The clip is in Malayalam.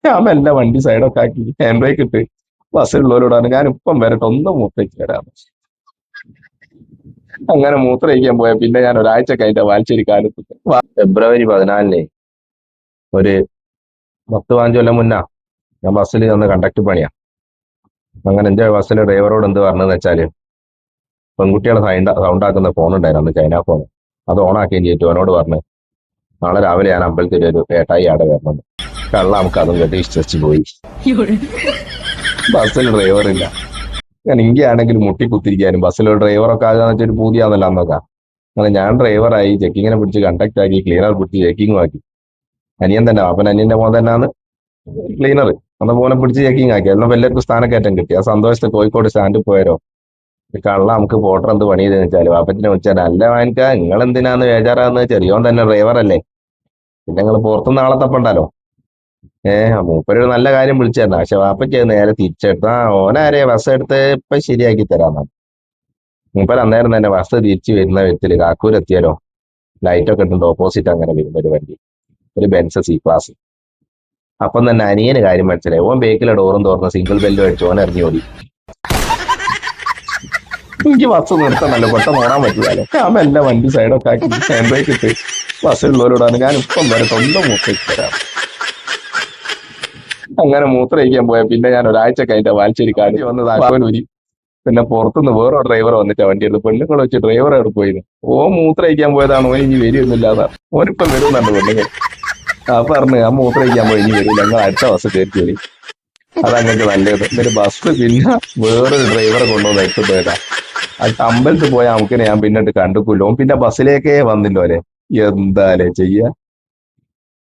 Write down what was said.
ഞാൻ മെല്ലെ വണ്ടി സൈഡൊക്കെ ആക്കി ഹാൻഡ് ബ്രേക്ക് ഇട്ട് ബസ്സിലുള്ളവരോടാണ് ഞാൻ ഇപ്പം വരട്ടെ ഒന്ന് മൂത്രയ്ക്ക് വരാം. അങ്ങനെ മൂത്രയിക്കാൻ പോയ പിന്നെ ഞാൻ ഒരാഴ്ച കഴിഞ്ഞ വാൽച്ചേരി കാലത്ത് ഫെബ്രുവരി 14 ഒരു 10-15 കൊല്ലം മുന്നാ ഞാൻ ബസ്സിൽ നിന്ന് കണ്ടക്ടർ പണിയാ. അങ്ങനെ എന്റെ ബസ്സിലെ ഡ്രൈവറോട് എന്ത് പറഞ്ഞതെന്ന് വെച്ചാല് പെൺകുട്ടികളെ സൗണ്ടാക്കുന്ന ഫോൺ ഉണ്ടായിരുന്നു അന്ന്, ചൈന ഫോൺ. അത് ഓണാക്കുകയും ചെയ്തിട്ട് അവനോട് പറഞ്ഞു നാളെ രാവിലെ ഞാൻ അമ്പലത്തിൽ ഒരു ഏട്ടായി ആടെ വരണം. കള്ള നമുക്ക് അതും കേട്ട് വിശ്വസിച്ച് പോയി. ബസ്സിൽ ഡ്രൈവറില്ല. ഞാൻ ഇങ്ങനെയാണെങ്കിൽ മുട്ടിക്കുത്തിരിക്കാനും ബസ്സിലൊരു ഡ്രൈവറൊക്കെ ആകാന്ന് വെച്ചൊരു പൂതിയാന്നല്ലോ അന്നൊക്കെ. അങ്ങനെ ഞാൻ ഡ്രൈവറായി, ചെക്കിങ്ങിനെ പിടിച്ച് കണ്ടക്ട് ആക്കി, ക്ലീനർ പിടിച്ച് ചെക്കിങ്ങും ആക്കി. അനിയൻ തന്നെ, അപ്പൻ അനിയന്റെ മോൻ തന്നെയാണ് ക്ലീനർ. അന്ന് മോനെ പിടിച്ച് ചെക്കിങ് ആക്കി. എന്നാൽ എല്ലാവർക്കും സ്ഥാനക്കയറ്റം കിട്ടി. ആ സന്തോഷത്തെ കോഴിക്കോട് സ്റ്റാൻഡിൽ പോയാലോ കള്ള നമുക്ക് പോട്ടർ എന്ത് പണി ചെയ്തെന്ന് വെച്ചാൽ വാപ്പത്തിനെ വിളിച്ചാൽ അല്ല വാനിക്ക നിങ്ങൾ എന്തിനാന്ന് ബേജാറാന്ന്, ചെറിയോൻ തന്നെ ഡ്രൈവറല്ലേ, പിന്നെ നിങ്ങൾ പുറത്തുനിന്ന് ആളെ തപ്പണ്ടല്ലോ. മൂപ്പര് ഒരു നല്ല കാര്യം വിളിച്ചായിരുന്നു. പക്ഷെ വാപ്പയ്ക്ക് നേരെ തിരിച്ചെടുത്ത് ഓനാരെ ബസ് എടുത്ത് ഇപ്പൊ ശരിയാക്കി തരാന്നാണ്. മൂപ്പര് അന്നേരം തന്നെ ബസ് തിരിച്ചു വരുന്ന വിധത്തില് കാക്കൂരെത്തിയാലോ ലൈറ്റൊക്കെ ഇട്ടുണ്ട് ഓപ്പോസിറ്റ് അങ്ങനെ വരുന്ന ഒരു വണ്ടി, ഒരു ബെൻസ് സി ക്ലാസ്. അപ്പം തന്നെ അനിയന് കാര്യം മനസ്സിലായി. ഓൻ ബേക്കിലെ ഡോറും തുറന്ന് സിംഗിൾ ബെല്ലും അടിച്ച് ഓൻ ഇറങ്ങി ഓടി. എനിക്ക് ബസ് നിർത്തണല്ലോ, പെട്ടെന്ന് ഓടാൻ പറ്റില്ലല്ലോ. ഞാൻ എല്ലാം വണ്ടി സൈഡൊക്കെ ആക്കി ഹാൻഡ് ബ്രേക്ക് ഇട്ട് ബസ്സിലുള്ളവരോടാണ് ഞാൻ ഇപ്പം വരെ സ്വന്തം മൂത്രയ്ക്ക് തരാം. അങ്ങനെ മൂത്രയിക്കാൻ പോയ പിന്നെ ഞാൻ ഒരാഴ്ച കഴിഞ്ഞ വാൽച്ചേരി കാലി വന്നത് ആശോനൂരി. പിന്നെ പുറത്തുനിന്ന് വേറെ ഡ്രൈവർ വന്നിട്ടാ വണ്ടി എടുത്ത് പെണ്ണുങ്ങൾ വെച്ച് ഡ്രൈവർ അവിടെ പോയിരുന്നു. മൂത്രയിക്കാൻ പോയതാണ്, ഓൻ ഇനി വരുന്നില്ലാതാ. ഓനിപ്പം വരുന്നുണ്ട് പെണ്ണുങ്ങൾ. പറഞ്ഞു ആ മൂത്രയിക്കാൻ പോയി ഇനി വരില്ല, ഞങ്ങൾ അടുത്ത ബസ് കയറ്റി വരും. അതങ്ങൾക്ക് നല്ലത്. എന്നിട്ട് ബസ് പിന്നെ വേറൊരു ഡ്രൈവറെ കൊണ്ടുവന്ന് എത്തുമ്പോഴാ അത് അമ്പലത്തിൽ പോയ നമുക്കിനെ ഞാൻ പിന്നിട്ട് കണ്ടുക്കൂല്ലോ. പിന്നെ ബസ്സിലേക്കേ വന്നില്ലോ അല്ലേ. എന്താലേ ചെയ്യാ.